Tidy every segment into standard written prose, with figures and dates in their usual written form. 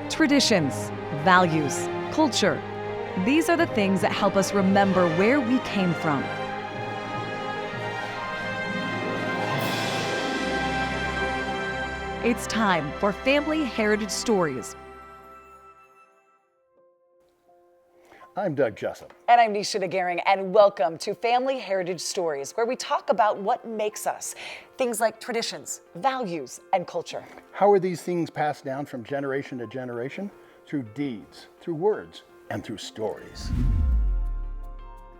Traditions, values, culture. These are the things that help us remember where we came from. It's time for Family Heritage Stories. I'm Doug Jessup. And I'm Nisha DeGaring, and welcome to Family Heritage Stories, where we talk about what makes us. Things like traditions, values, and culture. How are these things passed down from generation to generation? Through deeds, through words, and through stories.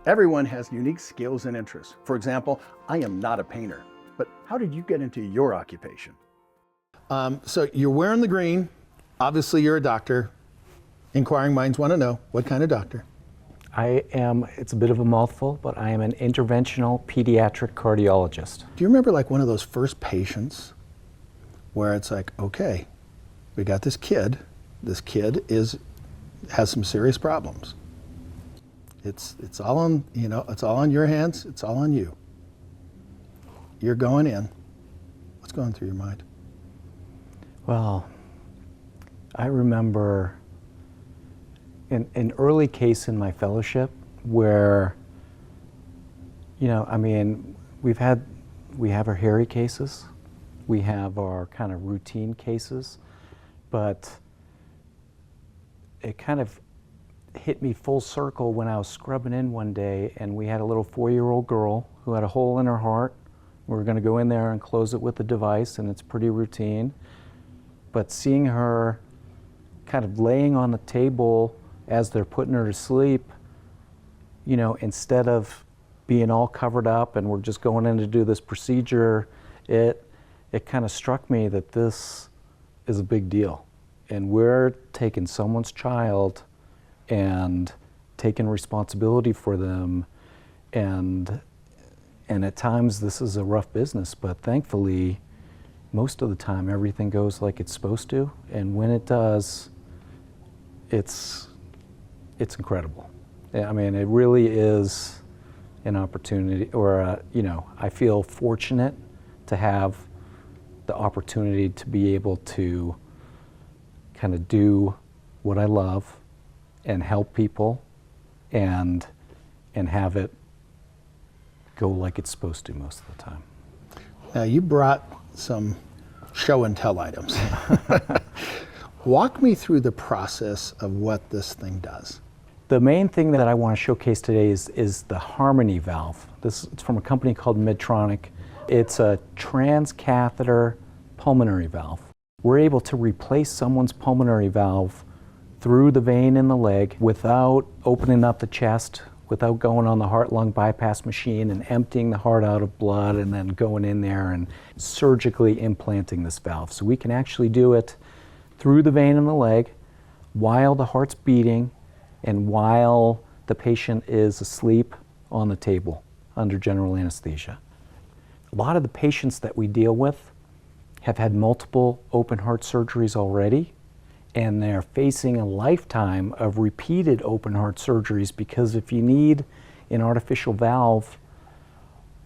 Everyone has unique skills and interests. For example, I am not a painter, but how did you get into your occupation? So you're wearing the green. Obviously, you're a doctor. Inquiring minds want to know, what kind of doctor? I am, it's a bit of a mouthful, but I am an interventional pediatric cardiologist. Do you remember like one of those first patients where it's like, okay, we got this kid. This kid has some serious problems. It's all on, it's all on your hands. It's all on you. You're going in. What's going through your mind? Well, I remember an early case in my fellowship where, we have our hairy cases, we have our kind of routine cases, but it kind of hit me full circle when I was scrubbing in one day and we had a little 4-year-old girl who had a hole in her heart. We were going to go in there and close it with a device, and it's pretty routine. But seeing her kind of laying on the table as they're putting her to sleep, instead of being all covered up and we're just going in to do this procedure, it kind of struck me that this is a big deal. And we're taking someone's child and taking responsibility for them. And at times this is a rough business, but thankfully, most of the time everything goes like it's supposed to. And when it does, it's incredible. I mean, it really is an opportunity, or I feel fortunate to have the opportunity to be able to kind of do what I love and help people and have it go like it's supposed to most of the time. Now, you brought some show and tell items. Walk me through the process of what this thing does. The main thing that I want to showcase today is the Harmony valve. It's from a company called Medtronic. It's a transcatheter pulmonary valve. We're able to replace someone's pulmonary valve through the vein in the leg without opening up the chest, without going on the heart-lung bypass machine and emptying the heart out of blood and then going in there and surgically implanting this valve. So we can actually do it through the vein in the leg while the heart's beating and while the patient is asleep on the table under general anesthesia. A lot of the patients that we deal with have had multiple open heart surgeries already, and they're facing a lifetime of repeated open heart surgeries, because if you need an artificial valve,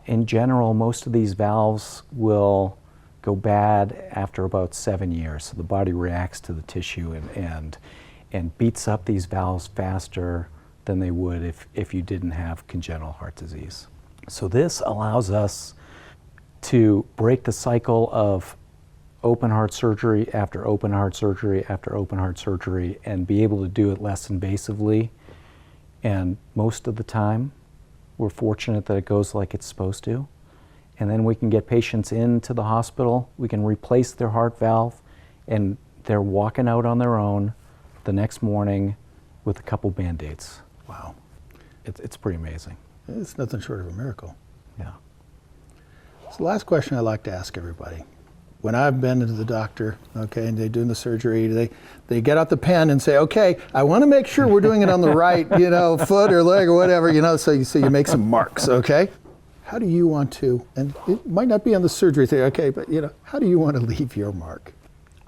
in general, most of these valves will go bad after about 7 years. So the body reacts to the tissue and beats up these valves faster than they would if you didn't have congenital heart disease. So this allows us to break the cycle of open heart surgery after open heart surgery after open heart surgery and be able to do it less invasively. And most of the time, we're fortunate that it goes like it's supposed to. And then we can get patients into the hospital, we can replace their heart valve, and they're walking out on their own the next morning with a couple Band-Aids. Wow. It's pretty amazing. It's nothing short of a miracle. Yeah. So the last question I like to ask everybody. When I've been to the doctor, okay, and they're doing the surgery, they get out the pen and say, okay, I want to make sure we're doing it on the right, foot or leg or whatever, so you make some marks, okay? How do you want to, and it might not be on the surgery thing, okay, but how do you want to leave your mark?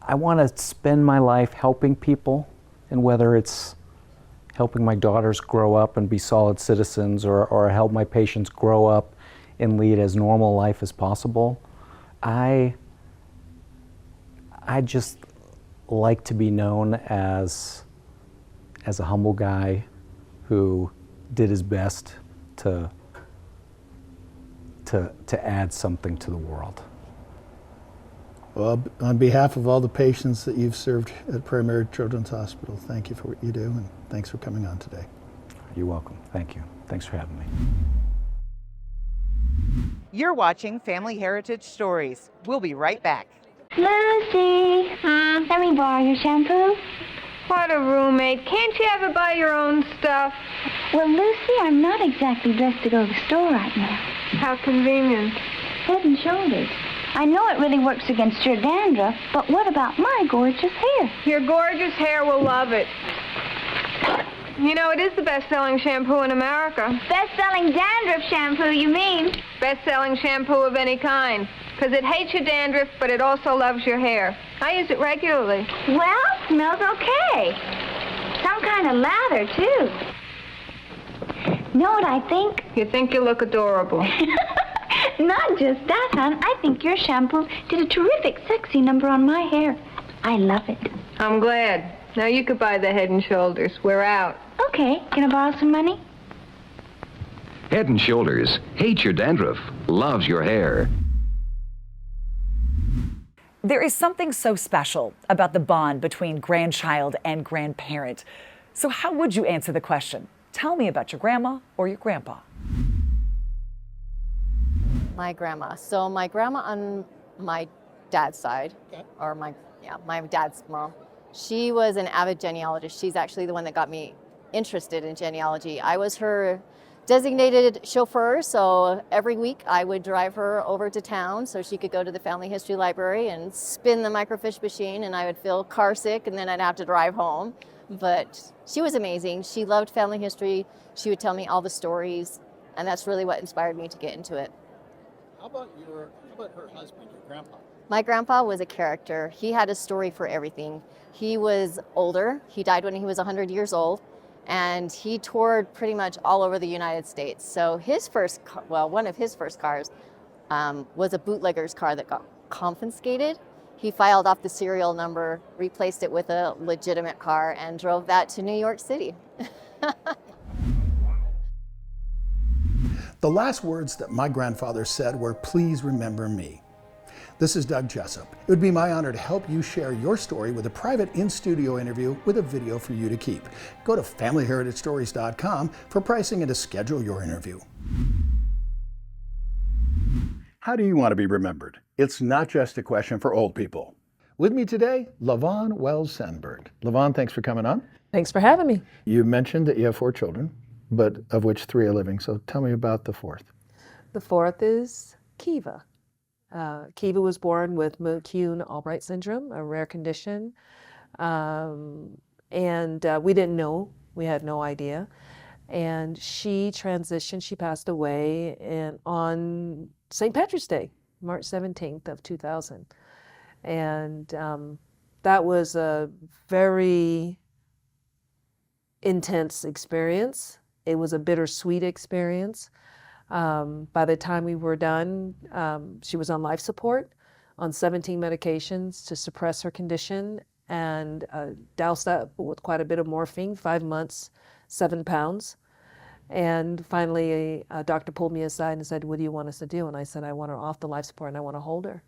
I want to spend my life helping people, and whether it's helping my daughters grow up and be solid citizens, or help my patients grow up and lead as normal life as possible, I just like to be known as a humble guy who did his best to add something to the world. Well, on behalf of all the patients that you've served at Primary Children's Hospital, thank you for what you do, and thanks for coming on today. You're welcome. Thank you. Thanks for having me. You're watching Family Heritage Stories. We'll be right back. Lucy, let me borrow your shampoo. What a roommate. Can't you ever buy your own stuff? Well, Lucy, I'm not exactly dressed to go to the store right now. How convenient. Head and Shoulders. I know it really works against your dandruff, but what about my gorgeous hair? Your gorgeous hair will love it. You know, it is the best-selling shampoo in America. Best-selling dandruff shampoo, you mean? Best-selling shampoo of any kind. Because it hates your dandruff, but it also loves your hair. I use it regularly. Well, smells okay. Some kind of lather, too. Know what I think? You think you look adorable. Not just that, hon. I think your shampoo did a terrific sexy number on my hair. I love it. I'm glad. Now you could buy the Head and Shoulders. We're out. Okay, can I borrow some money? Head and Shoulders hates your dandruff, loves your hair. There is something so special about the bond between grandchild and grandparent. So how would you answer the question? Tell me about your grandma or your grandpa. My grandma. So my grandma on my dad's side, or my dad's mom, she was an avid genealogist. She's actually the one that got me interested in genealogy. I was her designated chauffeur, so every week I would drive her over to town so she could go to the family history library and spin the microfiche machine, and I would feel car sick and then I'd have to drive home. But she was amazing. She loved family history. She would tell me all the stories, and that's really what inspired me to get into it. How about her husband, your grandpa? My grandpa was a character. He had a story for everything. He was older. He died when he was 100 years old, and he toured pretty much all over the United States. So one of his first cars was a bootlegger's car that got confiscated. He filed off the serial number, replaced it with a legitimate car, and drove that to New York City. The last words that my grandfather said were, "Please remember me." This is Doug Jessup. It would be my honor to help you share your story with a private in-studio interview with a video for you to keep. Go to FamilyHeritageStories.com for pricing and to schedule your interview. How do you want to be remembered? It's not just a question for old people. With me today, LaVon Wells-Sandberg. LaVon, thanks for coming on. Thanks for having me. You mentioned that you have 4 children, but of which 3 are living. So tell me about the 4th. The 4th is Kiva. Kiva was born with McCune-Albright syndrome, a rare condition. And we didn't know. We had no idea. And she transitioned, she passed away on St. Patrick's Day, March 17th of 2000. And that was a very intense experience. It was a bittersweet experience. By the time we were done, she was on life support, on 17 medications to suppress her condition, and doused up with quite a bit of morphine, 5 months, 7 pounds. And finally, a doctor pulled me aside and said, "What do you want us to do?" And I said, "I want her off the life support and I want to hold her."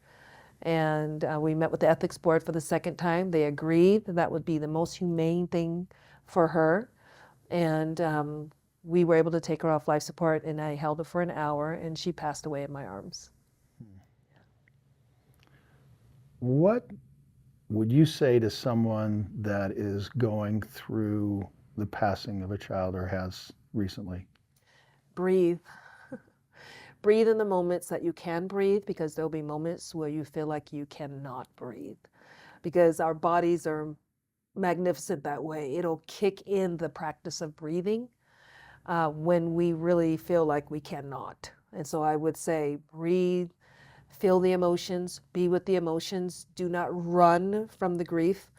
And we met with the ethics board for the second time. They agreed that would be the most humane thing for her. And we were able to take her off life support, and I held her for an hour, and she passed away in my arms. What would you say to someone that is going through the passing of a child or has recently? Breathe. Breathe in the moments that you can breathe, because there'll be moments where you feel like you cannot breathe, because our bodies are magnificent that way. It'll kick in the practice of breathing when we really feel like we cannot. And so I would say breathe, feel the emotions, be with the emotions, do not run from the grief,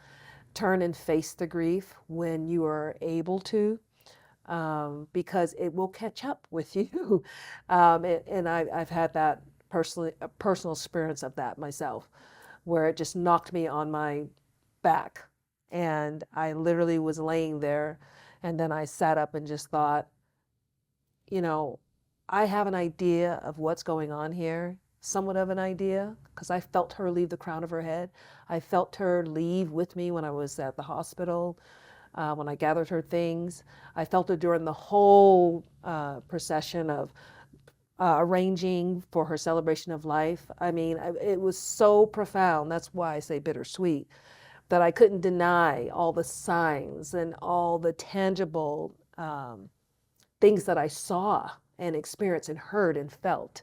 turn and face the grief when you are able to, because it will catch up with you. And I've had that personal experience of that myself, where it just knocked me on my back. And I literally was laying there, and then I sat up and just thought, you know, I have an idea of what's going on here, somewhat of an idea, because I felt her leave the crown of her head. I felt her leave with me when I was at the hospital, when I gathered her things. I felt her during the whole procession of arranging for her celebration of life. I mean, it was so profound. That's why I say bittersweet, that I couldn't deny all the signs and all the tangible things that I saw and experienced and heard and felt.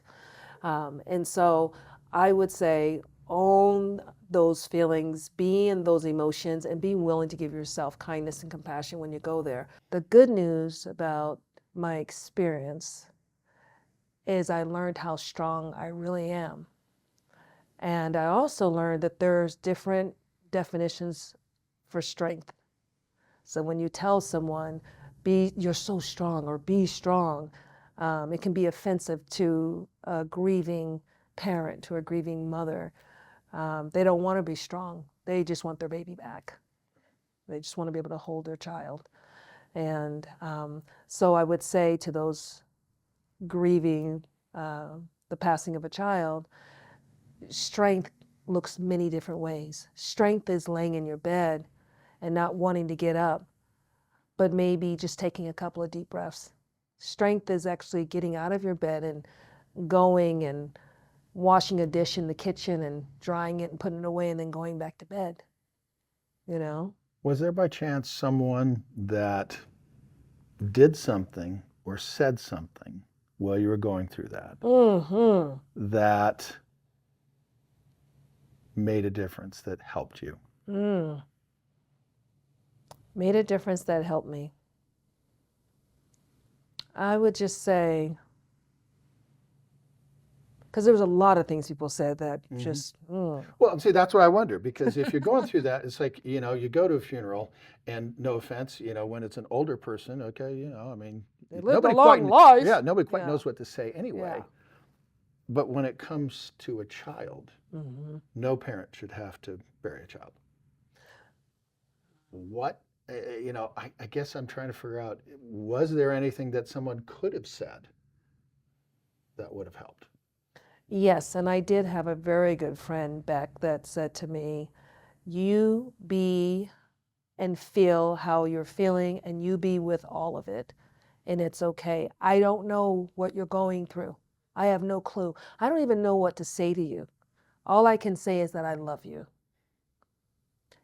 And so I would say own those feelings, be in those emotions, and be willing to give yourself kindness and compassion when you go there. The good news about my experience is I learned how strong I really am. And I also learned that there's different definitions for strength. So when you tell someone, you're so strong, or be strong, it can be offensive to a grieving parent, to a grieving mother. They don't want to be strong. They just want their baby back. They just want to be able to hold their child. And so I would say to those grieving the passing of a child, strength looks many different ways. Strength is laying in your bed and not wanting to get up, but maybe just taking a couple of deep breaths. Strength is actually getting out of your bed and going and washing a dish in the kitchen and drying it and putting it away and then going back to bed, you know? Was there by chance someone that did something or said something while you were going through that that made a difference, that helped you? Made a difference that helped me. I would just say, because there was a lot of things people said that just. Well, see, that's what I wonder, because if you're going through that, it's like, you know, you go to a funeral, and no offense, you know, when it's an older person, okay, you know, I mean, They lived a long life. Yeah, nobody quite knows what to say anyway. Yeah. But when it comes to a child, no parent should have to bury a child. What, you know, I guess I'm trying to figure out, was there anything that someone could have said that would have helped? Yes, and I did have a very good friend, Beck, that said to me, you be and feel how you're feeling, and you be with all of it, and it's okay. I don't know what you're going through. I have no clue. I don't even know what to say to you. All I can say is that I love you.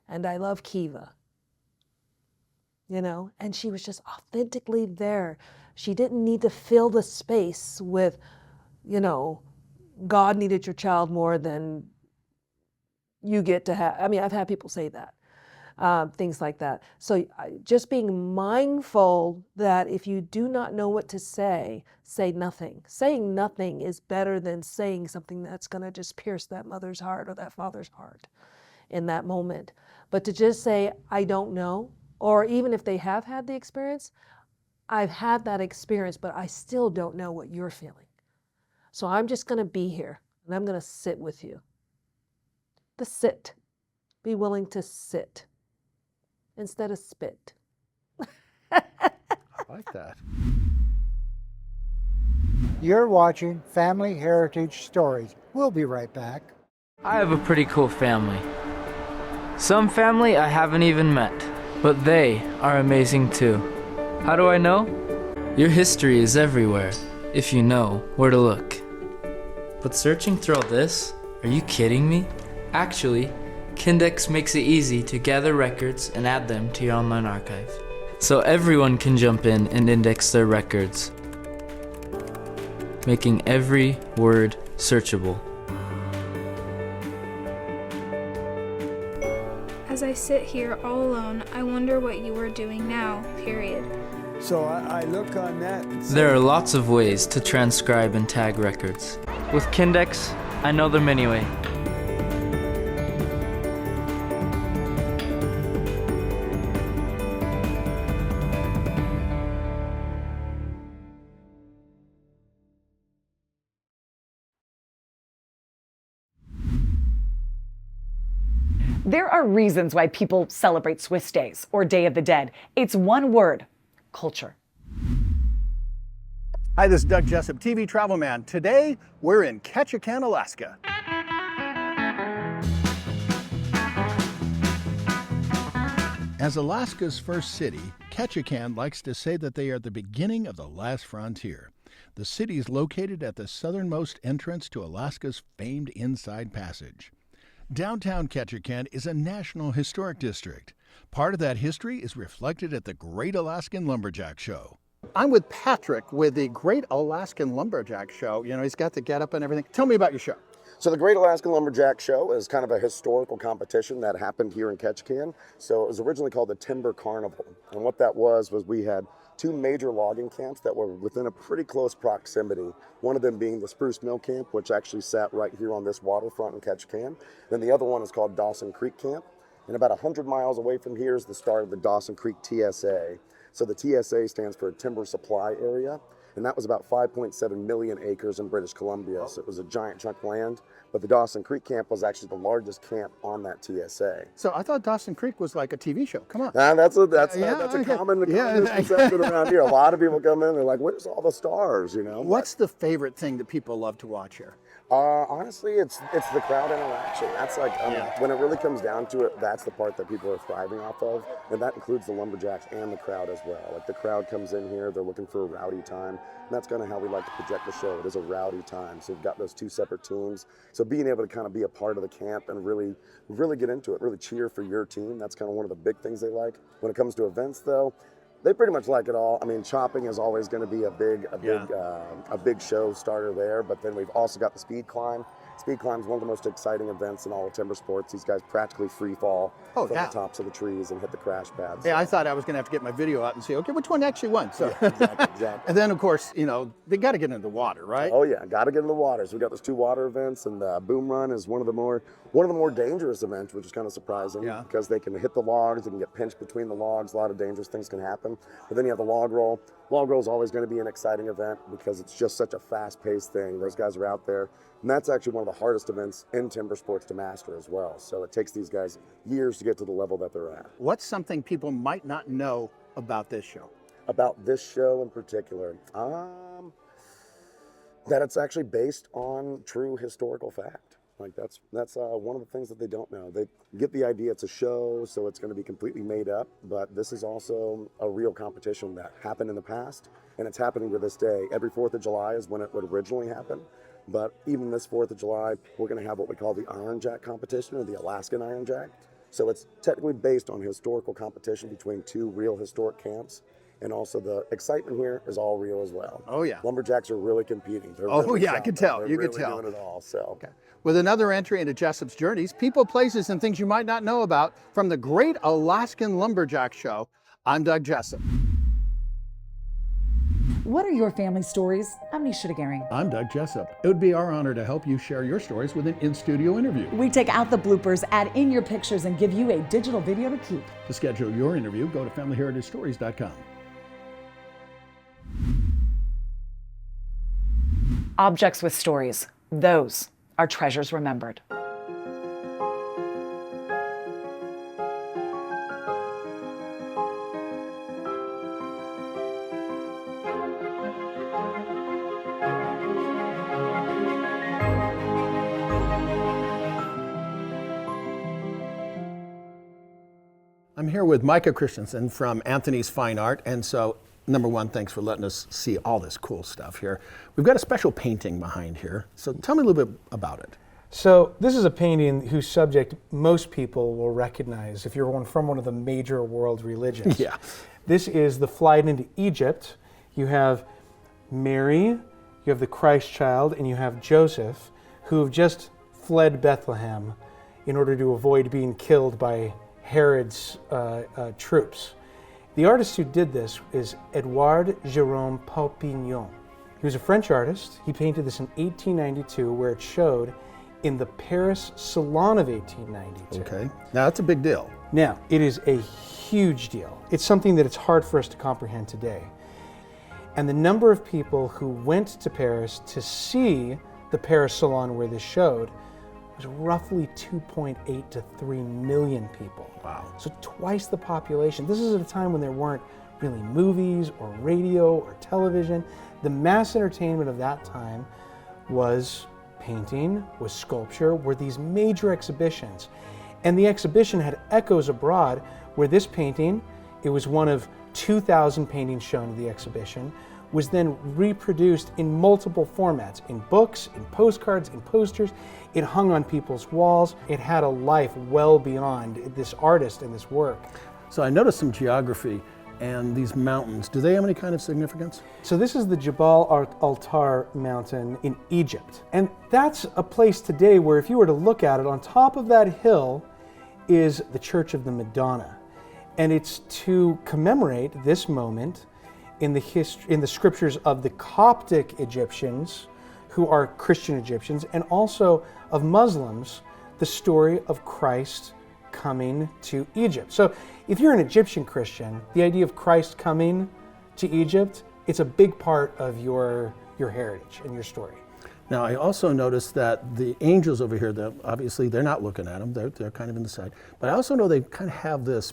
And I love Kiva. You know, and she was just authentically there. She didn't need to fill the space with, you know, God needed your child more than you get to have. I mean, I've had people say that, things like that. So just being mindful that if you do not know what to say nothing. Saying nothing is better than saying something that's going to just pierce that mother's heart or that father's heart in that moment. But to just say, I don't know, or even if they have had the experience, I've had that experience, but I still don't know what you're feeling. So I'm just going to be here, and I'm going to sit with you. The sit. Be willing to sit instead of spit. I like that. You're watching Family Heritage Stories. We'll be right back. I have a pretty cool family. Some family I haven't even met, but they are amazing too. How do I know? Your history is everywhere, if you know where to look. But searching through all this? Are you kidding me? Actually, Kindex makes it easy to gather records and add them to your online archive. So everyone can jump in and index their records, making every word searchable. As I sit here all alone, I wonder what you are doing now, period. So I look on that and say, There are lots of ways to transcribe and tag records. With Kindex, I know them anyway. There are reasons why people celebrate Swiss days or Day of the Dead. It's one word: culture. Hi, this is Doug Jessup, TV Travel Man. Today, we're in Ketchikan, Alaska. As Alaska's first city, Ketchikan likes to say that they are the beginning of the last frontier. The city is located at the southernmost entrance to Alaska's famed Inside Passage. Downtown Ketchikan is a National Historic District. Part of that history is reflected at the Great Alaskan Lumberjack Show. I'm with Patrick with the Great Alaskan Lumberjack Show. You know, he's got the getup and everything. Tell me about your show. So the Great Alaskan Lumberjack Show is kind of a historical competition that happened here in Ketchikan. So it was originally called the Timber Carnival. And what that was we had two major logging camps that were within a pretty close proximity. One of them being the Spruce Mill Camp, which actually sat right here on this waterfront in Ketchikan. Then the other one is called Dawson Creek Camp. And about 100 miles away from here is the start of the Dawson Creek TSA. So the TSA stands for Timber Supply Area, and that was about 5.7 million acres in British Columbia. So it was a giant chunk of land, but the Dawson Creek Camp was actually the largest camp on that TSA. So I thought Dawson Creek was like a TV show. Come on. That's a common misconception around here. A lot of people come in, they're like, where's all the stars, you know? What's the favorite thing that people love to watch here? Honestly, it's the crowd interaction. That's like, when it really comes down to it, that's the part that people are thriving off of. And that includes the lumberjacks and the crowd as well. Like the crowd comes in here, they're looking for a rowdy time. And that's kind of how we like to project the show. It is a rowdy time. So we've got those two separate teams. So being able to kind of be a part of the camp and really get into it, really cheer for your team. That's kind of one of the big things they like. When it comes to events though, they pretty much like it all. I mean, chopping is always going to be a big show starter there. But then we've also got the speed climb. Speed climb is one of the most exciting events in all of timber sports. These guys practically free fall from the tops of the trees and hit the crash pads. Yeah, I thought I was going to have to get my video out and see, okay, which one actually won? So exactly. And then, of course, you know, they got to get into the water, right? Oh yeah, got to get in the water. So we got those two water events, and Boom Run is one of the more dangerous events, which is kind of surprising because they can hit the logs, they can get pinched between the logs. A lot of dangerous things can happen. But then you have the log roll. Log roll is always going to be an exciting event because it's just such a fast-paced thing. Those guys are out there. And that's actually one of the hardest events in timber sports to master as well. So it takes these guys years to get to the level that they're at. What's something people might not know about this show? About this show in particular? That it's actually based on true historical fact. Like that's one of the things that they don't know. They get the idea it's a show, so it's going to be completely made up, but this is also a real competition that happened in the past, and it's happening to this day. Every 4th of July is when it would originally happen. But even this 4th of July, we're going to have what we call the Iron Jack competition, or the Alaskan Iron Jack. So it's technically based on historical competition between two real historic camps. And also the excitement here is all real as well. Oh yeah. Lumberjacks are really competing. They're I can tell. They're You really can tell. doing it all. So. Okay. With another entry into Jessup's Journeys, people, places, and things you might not know about from the Great Alaskan Lumberjack Show, I'm Doug Jessup. What are your family stories? I'm Nisha DeGaring. I'm Doug Jessup. It would be our honor to help you share your stories with an in-studio interview. We take out the bloopers, add in your pictures, and give you a digital video to keep. To schedule your interview, go to FamilyHeritageStories.com. Objects with stories. Those are treasures remembered. I'm here with Micah Christensen from Anthony's Fine Art, and so number one, thanks for letting us see all this cool stuff here. We've got a special painting behind here, so tell me a little bit about it. So this is a painting whose subject most people will recognize if you're from one of the major world religions. Yeah. This is the flight into Egypt. You have Mary, you have the Christ child, and you have Joseph, who have just fled Bethlehem in order to avoid being killed by Herod's troops. The artist who did this is Edouard Jérôme Paupignon. He was a French artist. He painted this in 1892, where it showed in the Paris Salon of 1892. Okay, now that's a big deal. Now, it is a huge deal. It's something that it's hard for us to comprehend today. And the number of people who went to Paris to see the Paris Salon where this showed was roughly 2.8 to 3 million people. Wow. So twice the population. This is at a time when there weren't really movies or radio or television. The mass entertainment of that time was painting, was sculpture, were these major exhibitions. And the exhibition had echoes abroad where this painting, it was one of 2,000 paintings shown at the exhibition, was then reproduced in multiple formats, in books, in postcards, in posters. It hung on people's walls. It had a life well beyond this artist and this work. So I noticed some geography and these mountains. Do they have any kind of significance? So this is the Jabal al-Altar mountain in Egypt. And that's a place today where if you were to look at it, on top of that hill is the Church of the Madonna. And it's to commemorate this moment in the scriptures of the Coptic Egyptians, who are Christian Egyptians, and also of Muslims, the story of Christ coming to Egypt. So if you're an Egyptian Christian, the idea of Christ coming to Egypt, it's a big part of your heritage and your story. Now, I also noticed that the angels over here, obviously they're not looking at them, they're kind of in the side. But I also know they kind of have this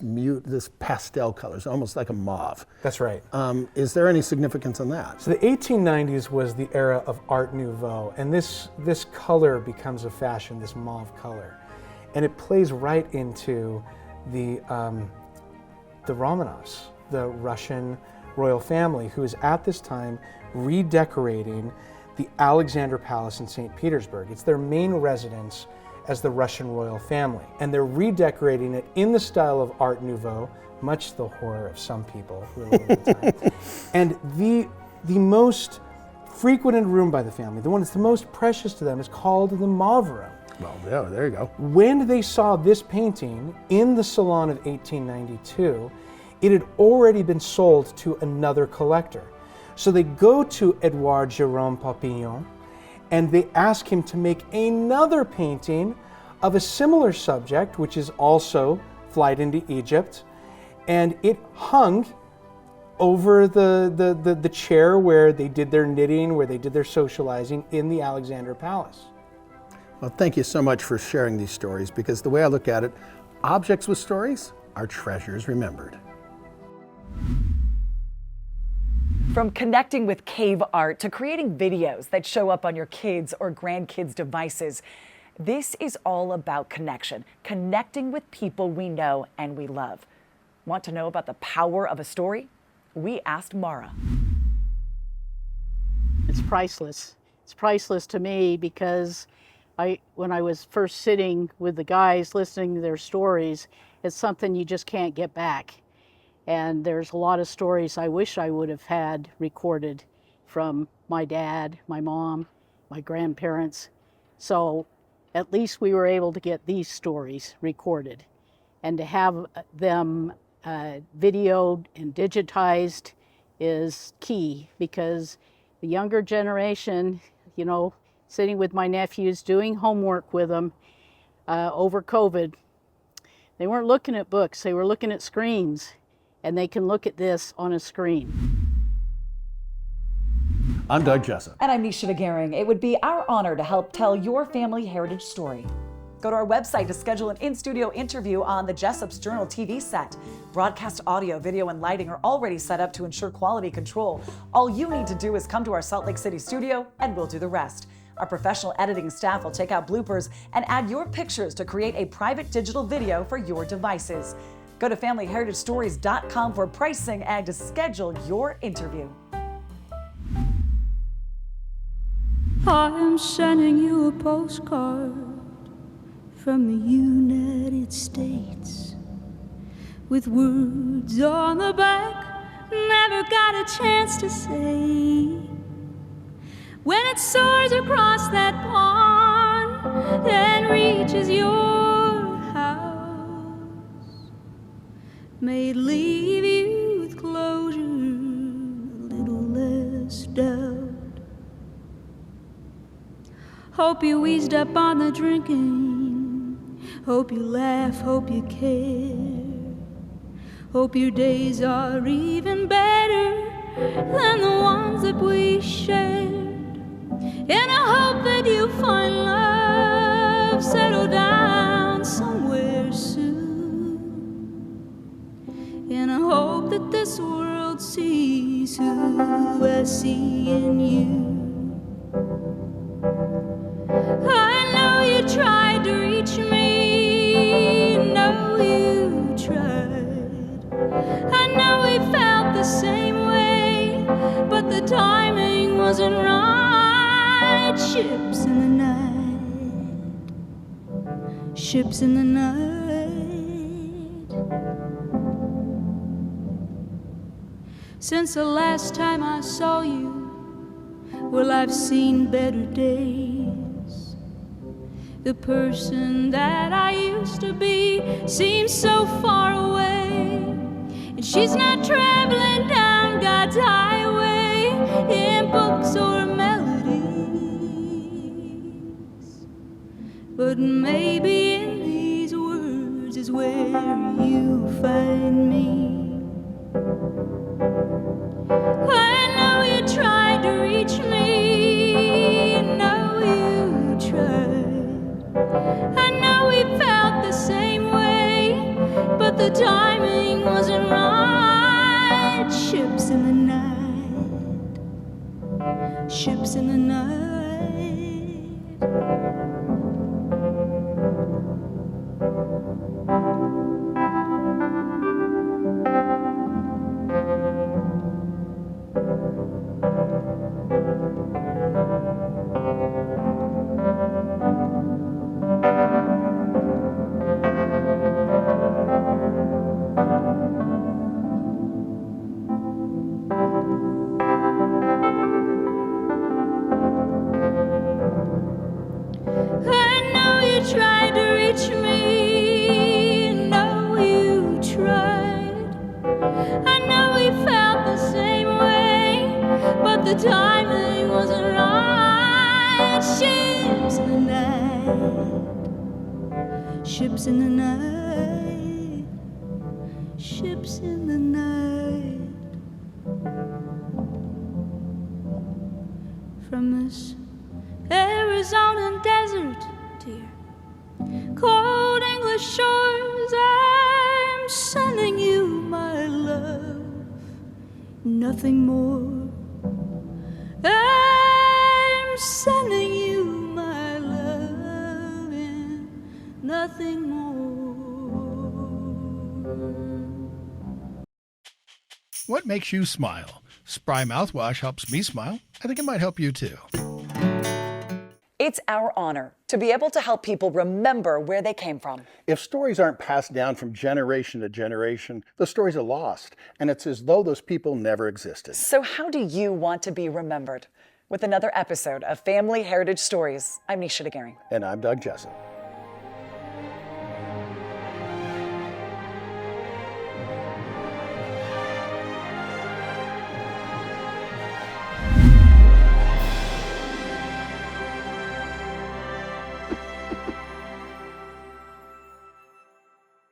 pastel colors, almost like a mauve. That's right. Is there any significance in that? So the 1890s was the era of Art Nouveau, and this color becomes a fashion, this mauve color. And it plays right into the Romanovs, the Russian royal family, who is at this time redecorating the Alexander Palace in St. Petersburg. It's their main residence as the Russian royal family. And they're redecorating it in the style of Art Nouveau, much to the horror of some people who are living at the time. And the most frequented room by the family, the one that's the most precious to them, is called the Mauve Room. Well, yeah, there you go. When they saw this painting in the Salon of 1892, it had already been sold to another collector. So they go to Edouard Jérôme Papillon and they ask him to make another painting of a similar subject, which is also Flight into Egypt. And it hung over the chair where they did their knitting, where they did their socializing in the Alexander Palace. Well, thank you so much for sharing these stories, because the way I look at it, objects with stories are treasures remembered. From connecting with cave art to creating videos that show up on your kids' or grandkids' devices, this is all about connection, connecting with people we know and we love. Want to know about the power of a story? We asked Mara. It's priceless. It's priceless to me because when I was first sitting with the guys listening to their stories, it's something you just can't get back. And there's a lot of stories I wish I would have had recorded from my dad, my mom, my grandparents. So at least we were able to get these stories recorded. And to have them videoed and digitized is key, because the younger generation, you know, sitting with my nephews, doing homework with them over COVID, they weren't looking at books, they were looking at screens. And they can look at this on a screen. I'm Doug Jessup. And I'm Nisha Gehring. It would be our honor to help tell your family heritage story. Go to our website to schedule an in-studio interview on the Jessup's Journal TV set. Broadcast audio, video, and lighting are already set up to ensure quality control. All you need to do is come to our Salt Lake City studio and we'll do the rest. Our professional editing staff will take out bloopers and add your pictures to create a private digital video for your devices. Go to FamilyHeritageStories.com for pricing and to schedule your interview. I'm sending you a postcard from the United States with words on the back never got a chance to say. When it soars across that pond and reaches your house, may it leave you with closure, a little less doubt. Hope you eased up on the drinking, hope you laugh, hope you care. Hope your days are even better than the ones that we shared. And I hope that you find love settle down somewhere soon. And I hope that this world sees who I see in you. I know you tried to reach me, know you tried. I know we felt the same way, but the timing wasn't right. Ships in the night, ships in the night. Since the last time I saw you, well, I've seen better days. The person that I used to be seems so far away, and she's not traveling down God's highway in books or melodies, but maybe in these words is where you find me. I know you tried to reach me, know you tried. I know we felt the same way, but the timing wasn't right. Ships in the night, ships in the night. Tried to reach me, know you tried. I know we felt the same way, but the timing wasn't right. Ships in the night, ships in the night, ships in the night. From this Arizona desert to your cold English shores, I'm sending you my love, nothing more. I'm sending you my love and nothing more. What makes you smile? Spry mouthwash helps me smile. I think it might help you too. It's our honor to be able to help people remember where they came from. If stories aren't passed down from generation to generation, the stories are lost, and it's as though those people never existed. So how do you want to be remembered? With another episode of Family Heritage Stories, I'm Nisha DeGaring. And I'm Doug Jessup.